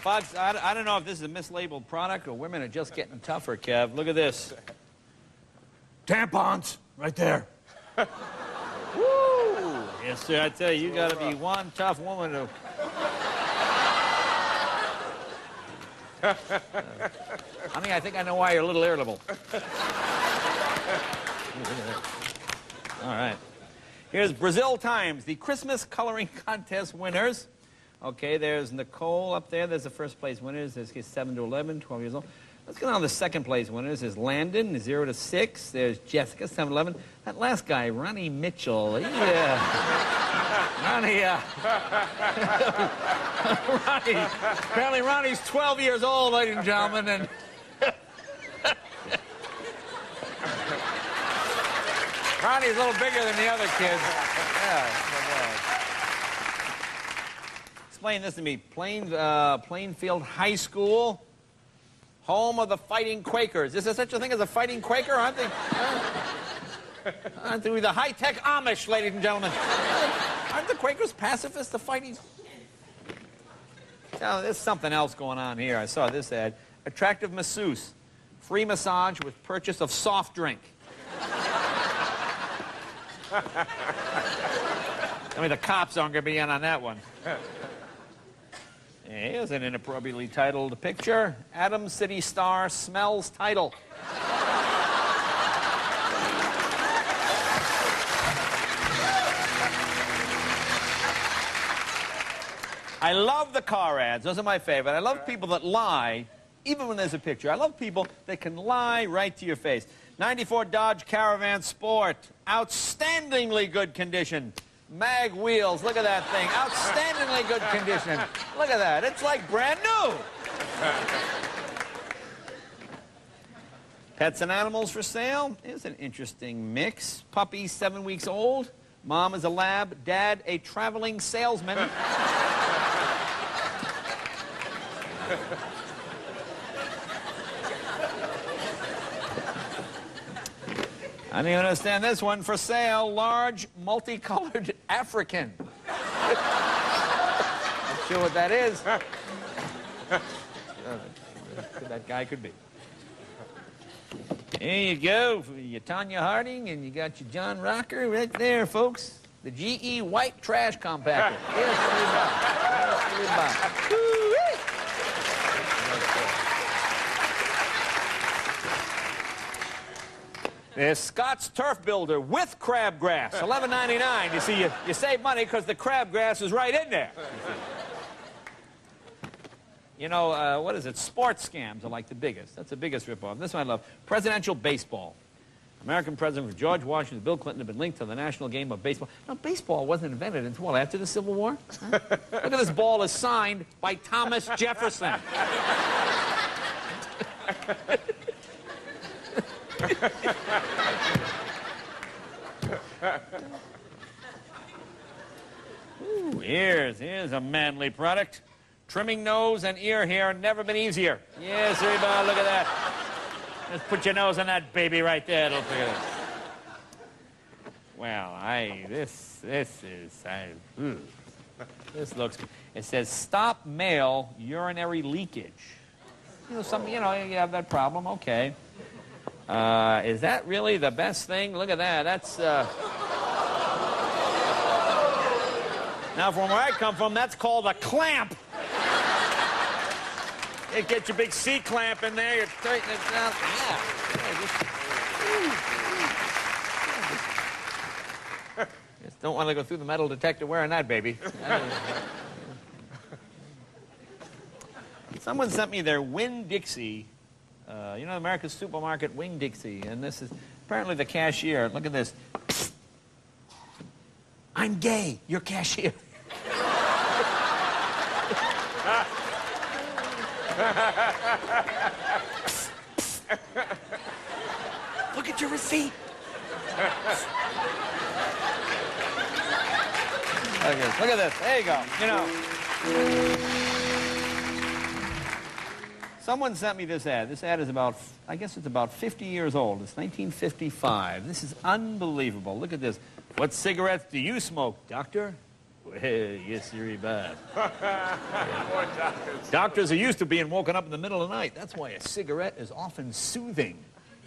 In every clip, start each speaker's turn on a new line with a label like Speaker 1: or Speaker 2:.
Speaker 1: Folks, I don't know if this is a mislabeled product or women are just getting tougher, Kev. Look at this. Tampons, right there. Woo! Yes, sir, I tell you, you got to be one tough woman to... Honey, I think I know why you're a little irritable. All right. Here's Brazil Times, the Christmas coloring contest winners. Okay, there's Nicole up there. There's the first place winners. There's kids 7 to 11, 12 years old. Let's get on the second place winners. There's Landon, 0 to 6. There's Jessica, 7 to 11. That last guy, Ronnie Mitchell. Yeah. Ronnie, Ronnie. Apparently Ronnie's 12 years old, ladies and gentlemen. And Ronnie's a little bigger than the other kids. Yeah. Explain this to me. Plainfield High School, home of the Fighting Quakers. Is there such a thing as a Fighting Quaker? Aren't they the high-tech Amish, ladies and gentlemen? Aren't the Quakers pacifists, the fighting? Now, there's something else going on here. I saw this ad. Attractive masseuse. Free massage with purchase of soft drink. I mean, the cops aren't going to be in on that one. Here's an inappropriately titled picture. Adam City star smells title. I love the car ads. Those are my favorite. I love people that lie, even when there's a picture. I love people that can lie right to your face. 94 Dodge Caravan Sport. Outstandingly good condition. Mag wheels, look at that thing. Outstandingly good condition. Look at that, it's like brand new. Pets and animals for sale. Here's an interesting mix. Puppy, 7 weeks old. Mom is a lab. Dad, a traveling salesman. I don't even understand this one. For sale, large, multicolored African. Not sure what that is. That guy could be. There you go. Your Tanya Harding, and you got your John Rocker right there, folks. The GE white trash compactor. Yes, There's Scott's Turf Builder with crabgrass, $11.99. You see, you save money because the crabgrass is right in there. You know, what is it? Sports scams are like the biggest. That's the biggest ripoff. This one I love. Presidential baseball. American president George Washington, Bill Clinton have been linked to the national game of baseball. Now, baseball wasn't invented until, what, after the Civil War? Huh? Look at this ball is signed by Thomas Jefferson. Ooh, here's a manly product. Trimming nose and ear hair, never been easier. Yes, everybody, look at that. Just put your nose on that baby right there. It'll figure it. Well, this looks. It says stop male urinary leakage. You know, you have that problem. Okay. Is that really the best thing? Look at that. That's now, from where I come from, that's called a clamp. You get your big C-clamp in there, you tighten it down. Yeah. Just don't want to go through the metal detector wearing that, baby. Someone sent me their Winn-Dixie, you know, America's supermarket Winn-Dixie, and this is apparently the cashier. Look at this. I'm gay, you're cashier. Look at your receipt. Look at this. There you go. You know. Someone sent me this ad. This ad is about, I guess it's about 50 years old. It's 1955. This is unbelievable. Look at this. What cigarettes do you smoke, doctor? Well, yes, sir, Bob.
Speaker 2: More doctors.
Speaker 1: Doctors are used to being woken up in the middle of the night. That's why a cigarette is often soothing.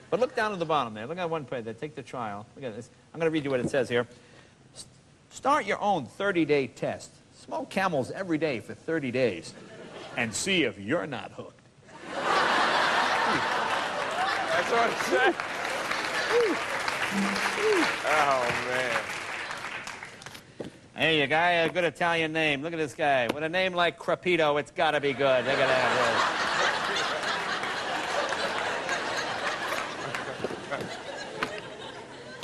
Speaker 1: But look down at the bottom there. Look at one page there. Take the trial. Look at this. I'm going to read you what it says here. Start your own 30-day test. Smoke Camels every day for 30 days and see if you're not hooked.
Speaker 2: That's what it said. Oh, man.
Speaker 1: Hey, you guy, a good Italian name. Look at this guy. With a name like Crepito, it's got to be good. Look at that.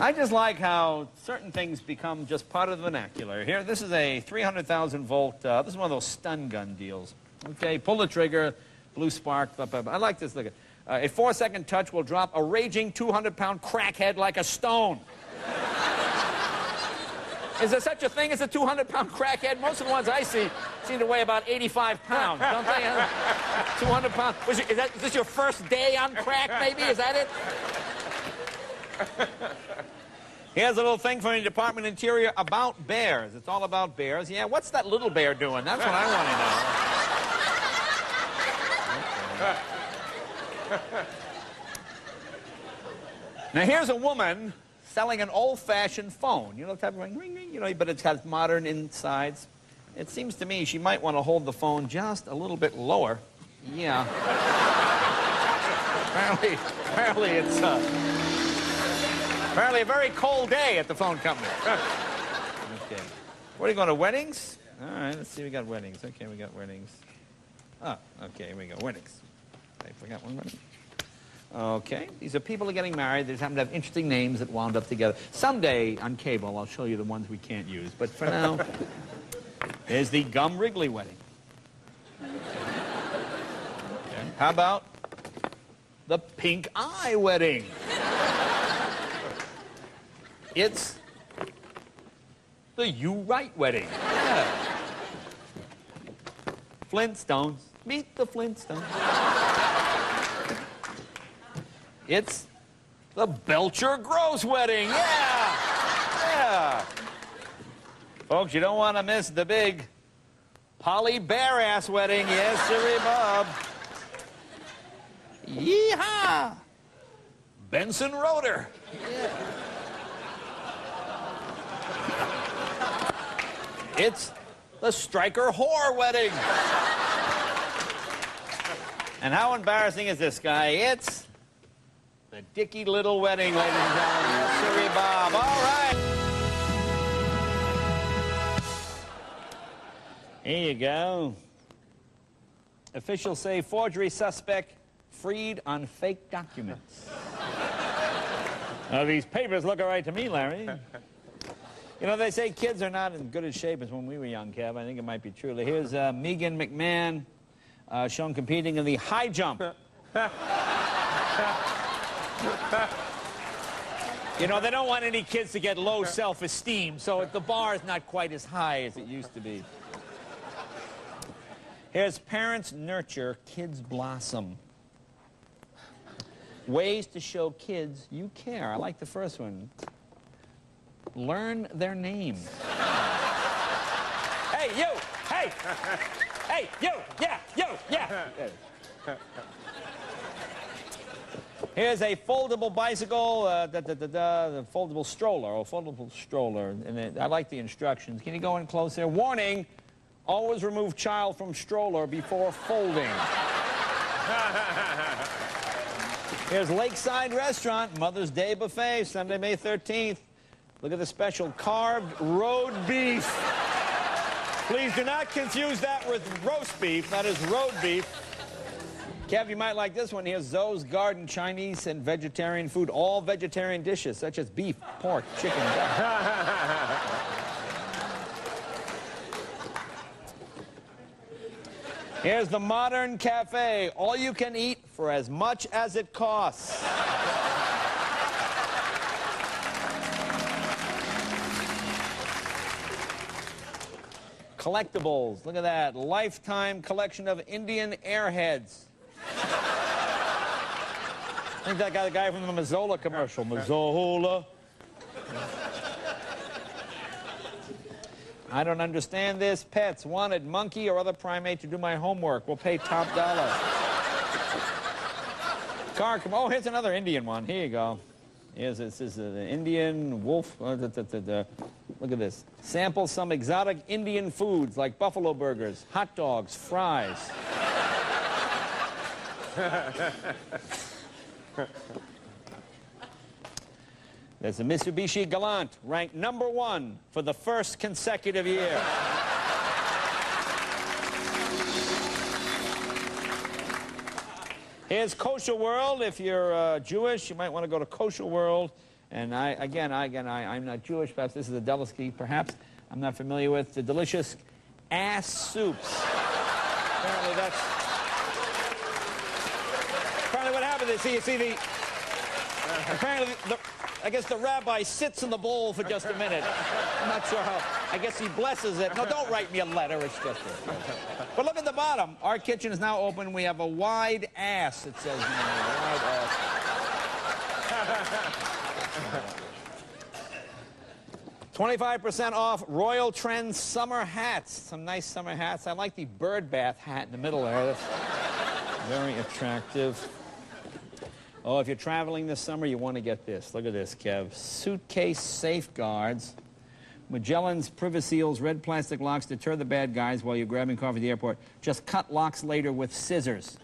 Speaker 1: I just like how certain things become just part of the vernacular. Here, this is a 300,000 volt, this is one of those stun gun deals. Okay, pull the trigger, blue spark, blah, blah, blah. I like this, look at a 4-second touch will drop a raging 200-pound crackhead like a stone. Is there such a thing as a 200-pound crackhead? Most of the ones I see seem to weigh about 85 pounds, don't they? 200 pounds. Is this your first day on crack, maybe? Is that it? Here's a little thing from the Department of Interior about bears. It's all about bears. Yeah, what's that little bear doing? That's what I want to know. Now, here's a woman selling an old-fashioned phone. You know, the type of ring, ring, ring, you know, but it's got modern insides. It seems to me she might want to hold the phone just a little bit lower. Yeah. apparently it's, apparently a very cold day at the phone company. Okay. What are you going to, weddings? All right, let's see, we got weddings. Okay, we got weddings. Oh, okay, here we go, weddings. I forgot one wedding. Okay, these are people who are getting married. They just happen to have interesting names that wound up together. Someday on cable, I'll show you the ones we can't use. But for now, there's the Gum Wrigley wedding. Okay. How about the Pink Eye wedding? It's the You Right wedding. Yeah. Flintstones. Meet the Flintstones. It's the Belcher Gross wedding. Yeah. Yeah. Folks, you don't want to miss the big Polly Bear-ass wedding. Yes, sirree, Bob. Yeehaw. Benson Roeder. Yeah. It's the Stryker Whore wedding. And how embarrassing is this guy? It's the Dickie Little wedding, ladies and gentlemen. Yes, sirree, Bob. All right. Here you go. Officials say forgery suspect freed on fake documents. Now, these papers look all right to me, Larry. You know, they say kids are not in good a shape as when we were young, Kev. I think it might be true. Here's Megan McMahon shown competing in the high jump. You know, they don't want any kids to get low self-esteem, so the bar is not quite as high as it used to be. Here's Parents Nurture, Kids Blossom. Ways to show kids you care. I like the first one. Learn their name. Hey, you! Hey! Hey, you! Yeah, you! Yeah! Here's a foldable bicycle, the foldable stroller, and I like the instructions. Can you go in close there? Warning, always remove child from stroller before folding. Here's Lakeside Restaurant, Mother's Day Buffet, Sunday, May 13th. Look at the special carved road beef. Please do not confuse that with roast beef. That is road beef. Kev, you might like this one. Here's Zoe's Garden, Chinese and vegetarian food. All vegetarian dishes, such as beef, pork, chicken, duck. Here's the Modern Cafe. All you can eat for as much as it costs. Collectibles. Look at that. Lifetime collection of Indian airheads. I think that got the guy from the Mazzola commercial. Mazzola. I don't understand this. Pets, wanted monkey or other primate to do my homework. We'll pay top dollar. Car, oh, here's another Indian one. Here you go. This is an Indian wolf. Look at this. Sample some exotic Indian foods like buffalo burgers, hot dogs, fries. There's a Mitsubishi Galant, ranked #1 for the first consecutive year. Here's Kosher World. If you're Jewish, you might want to go to Kosher World. And I'm not Jewish. Perhaps this is a delicacy. Perhaps I'm not familiar with the delicious ass soups. Apparently that's. Apparently what happened is, you see the. Apparently I guess the rabbi sits in the bowl for just a minute. I'm not sure how. I guess he blesses it. No, don't write me a letter. It's just But look at the bottom. Our kitchen is now open. We have a wide ass, it says. Wide ass. 25% off Royal Trends summer hats. Some nice summer hats. I like the bird bath hat in the middle there. That's very attractive. Oh, if you're traveling this summer, you want to get this. Look at this, Kev. Suitcase safeguards. Magellan's Privaseal's red plastic locks deter the bad guys while you're grabbing coffee at the airport. Just cut locks later with scissors.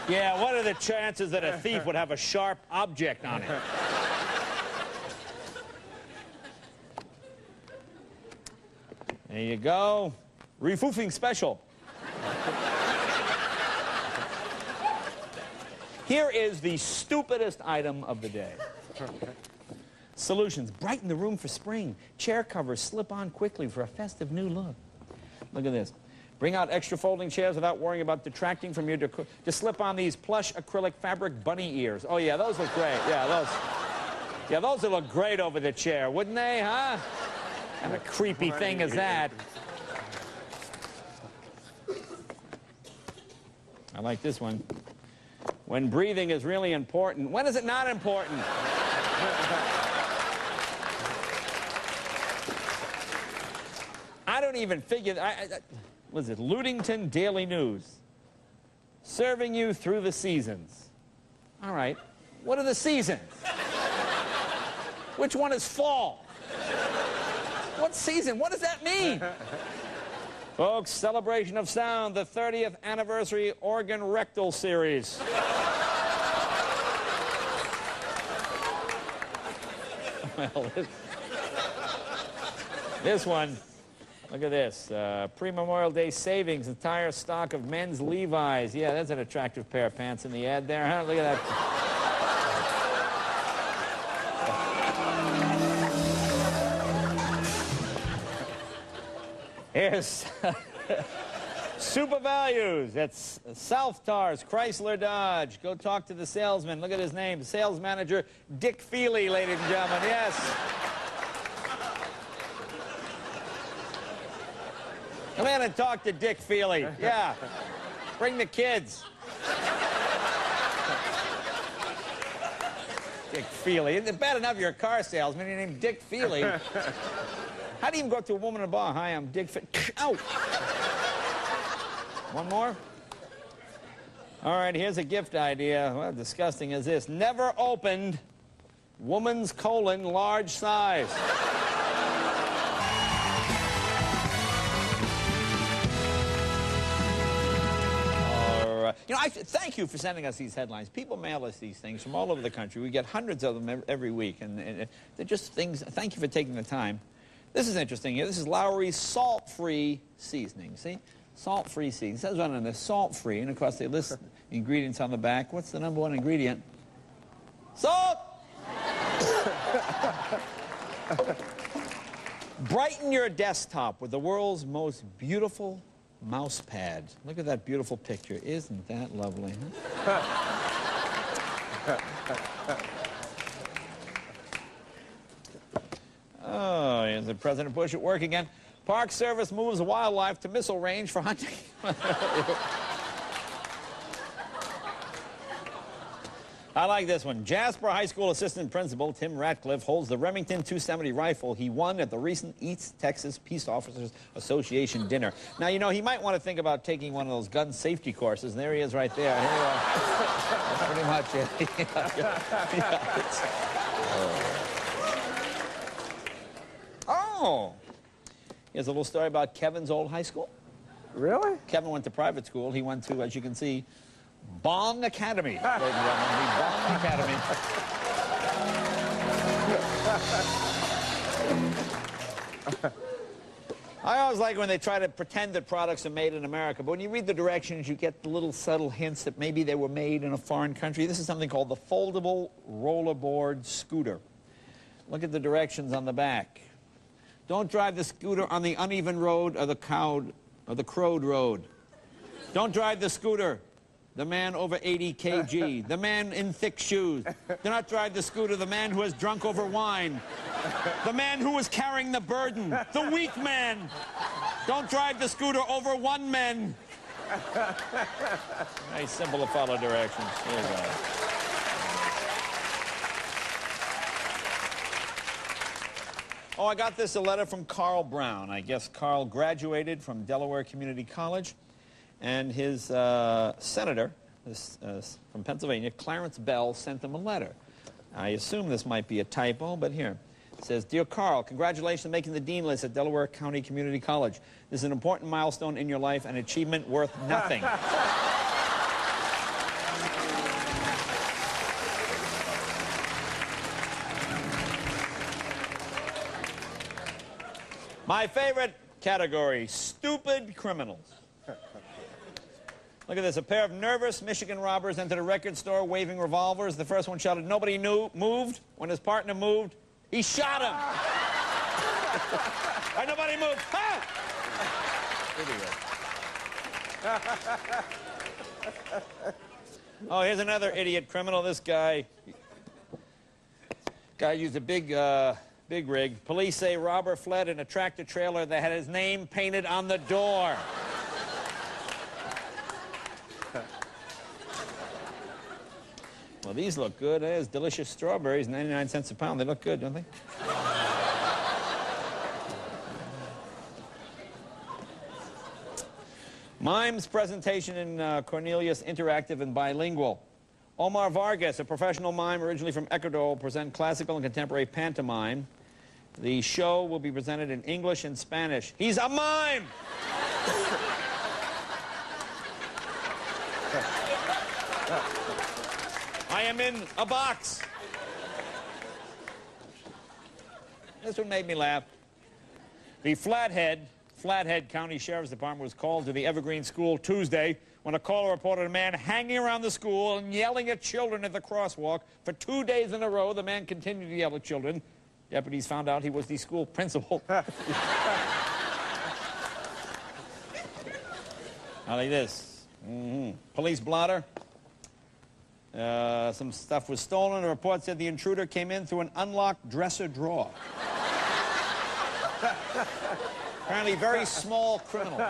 Speaker 1: Yeah, what are the chances that a thief would have a sharp object on it? There you go. Refoofing special. Here is the stupidest item of the day. Solutions. Brighten the room for spring. Chair covers slip on quickly for a festive new look. Look at this. Bring out extra folding chairs without worrying about detracting from your decor. Just slip on these plush acrylic fabric bunny ears. Oh, yeah, those look great. Yeah, those would look great over the chair, wouldn't they, huh? And a creepy thing is that. I like this one. When breathing is really important. When is it not important? I don't even figure. Was it Ludington Daily News? Serving you through the seasons. All right. What are the seasons? Which one is fall? What season? What does that mean? Folks, Celebration of Sound, the 30th anniversary organ rectal series. Well, this one, look at this. Pre-Memorial Day savings, entire stock of men's Levi's. Yeah, that's an attractive pair of pants in the ad there, huh? Look at that. Here's Super Values. That's South Tars, Chrysler Dodge. Go talk to the salesman. Look at his name. Sales manager Dick Feely, ladies and gentlemen. Yes. Come in and talk to Dick Feely. Yeah. Bring the kids. Dick Feely. It's bad enough you're a car salesman. Your name's Dick Feely. How do you even go up to a woman in a bar? Hi, I'm Dick Feely. Ow! One more? All right, here's a gift idea. Well, disgusting as this. Never opened, woman's colon, large size. You know, thank you for sending us these headlines. People mail us these things from all over the country. We get hundreds of them every week, and they're just things. Thank you for taking the time. This is interesting. This is Lowry's salt-free seasoning. See? Salt-free seasoning. It says right on this, salt-free. And, of course, they list the ingredients on the back. What's the #1 ingredient? Salt! Brighten your desktop with the world's most beautiful mouse pad. Look at that beautiful picture. Isn't that lovely, huh? Oh, here's the President Bush at work again. Park Service moves wildlife to missile range for hunting. I like this one. Jasper High School assistant principal Tim Ratcliffe holds the Remington 270 rifle he won at the recent East Texas Peace Officers Association dinner. Now, you know, he might want to think about taking one of those gun safety courses. And there he is right there. Here you are. That's pretty much it. Oh. Here's a little story about Kevin's old high school.
Speaker 2: Really?
Speaker 1: Kevin went to private school. He went to, as you can see, Bong Academy. Ladies and gentlemen, the Bong Academy. I always like when they try to pretend that products are made in America, but when you read the directions, you get the little subtle hints that maybe they were made in a foreign country. This is something called the foldable rollerboard scooter. Look at the directions on the back. Don't drive the scooter on the uneven road or the crowed road. Don't drive the scooter. The man over 80 kg. The man in thick shoes. Do not drive the scooter. The man who has drunk over wine. The man who was carrying the burden. The weak man. Don't drive the scooter over one man. Nice, simple to follow directions. Here you go. Oh, I got this, a letter from Carl Brown. I guess Carl graduated from Delaware Community College. And his senator from Pennsylvania, Clarence Bell, sent him a letter. I assume this might be a typo, but here. It says, Dear Carl, congratulations on making the dean list at Delaware County Community College. This is an important milestone in your life, an achievement worth nothing. My favorite category, stupid criminals. Look at this. A pair of nervous Michigan robbers entered a record store waving revolvers. The first one shouted, nobody moved. When his partner moved, he shot him. Right, nobody moved. Ha! Oh, here's another idiot criminal. This guy used a big rig. Police say robber fled in a tractor trailer that had his name painted on the door. Well, these look good. There's delicious strawberries, 99 cents a pound. They look good, don't they? Mimes presentation in Cornelius Interactive and Bilingual. Omar Vargas, a professional mime originally from Ecuador, will present classical and contemporary pantomime. The show will be presented in English and Spanish. He's a mime! I am in a box. This one made me laugh. The Flathead County Sheriff's Department was called to the Evergreen School Tuesday when a caller reported a man hanging around the school and yelling at children at the crosswalk. For 2 days in a row, the man continued to yell at children. Deputies found out he was the school principal. I like this. Police blotter. Some stuff was stolen. A report said the intruder came in through an unlocked dresser drawer. Apparently very small criminal.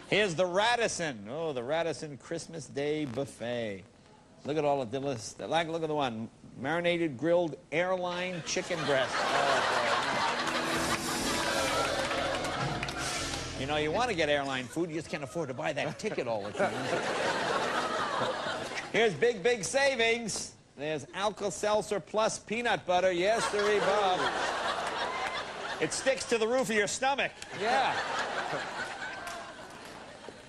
Speaker 1: Here's the Radisson. Oh, the Radisson Christmas Day Buffet. Look at all the list. Look at the one. Marinated grilled airline chicken breast. You know, you want to get airline food, you just can't afford to buy that ticket all the time. Here's big savings. There's Alka-Seltzer plus peanut butter. Yes, sirree, Bob. It sticks to the roof of your stomach. Yeah.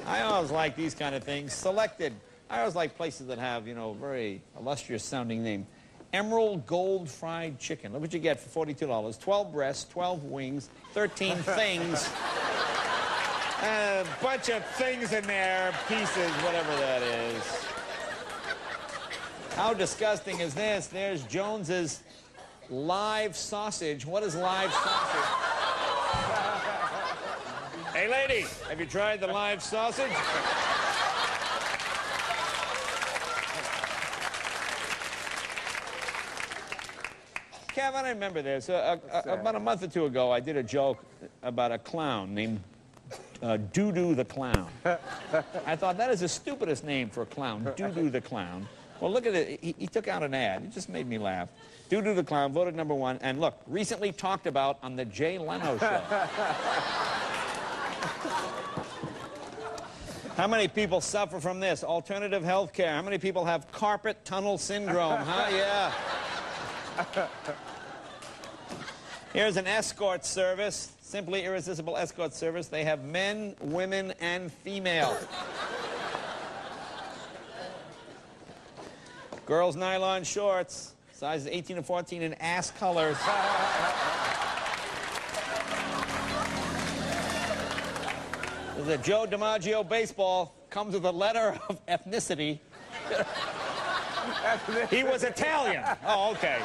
Speaker 1: I always like these kind of things. Selected. I always like places that have, you know, very illustrious sounding name. Emerald Gold Fried Chicken. Look what you get for $42. 12 breasts, 12 wings, 13 things. A bunch of things in there, pieces, whatever that is. How disgusting is this? There's Jones's live sausage. What is live sausage? Hey, lady, have you tried the live sausage? Kevin, I remember this. About a month or two ago, I did a joke about a clown named Doo-Doo the Clown. I thought, that is the stupidest name for a clown, Doo-Doo the Clown. Well, look at it. He took out an ad. It just made me laugh. Doo-Doo the Clown, voted #1. And look, recently talked about on the Jay Leno show. How many people suffer from this? Alternative health care. How many people have carpet tunnel syndrome? Huh? Yeah. Here's an escort service. Simply Irresistible Escort Service. They have men, women, and female. Girls' nylon shorts. Sizes 18 to 14 in ass colors. There's a Joe DiMaggio baseball. Comes with a letter of ethnicity. He was Italian. Oh, okay.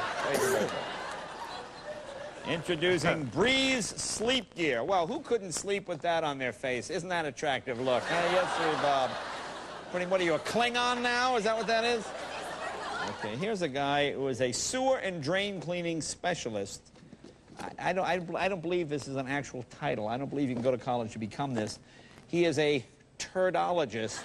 Speaker 1: Introducing Breeze Sleep Gear. Well, who couldn't sleep with that on their face? Isn't that attractive? Look. Yes, sir, Bob. What are you, a Klingon now? Is that what that is? Okay, here's a guy who is a sewer and drain cleaning specialist. I don't believe this is an actual title. I don't believe you can go to college to become this. He is a turdologist.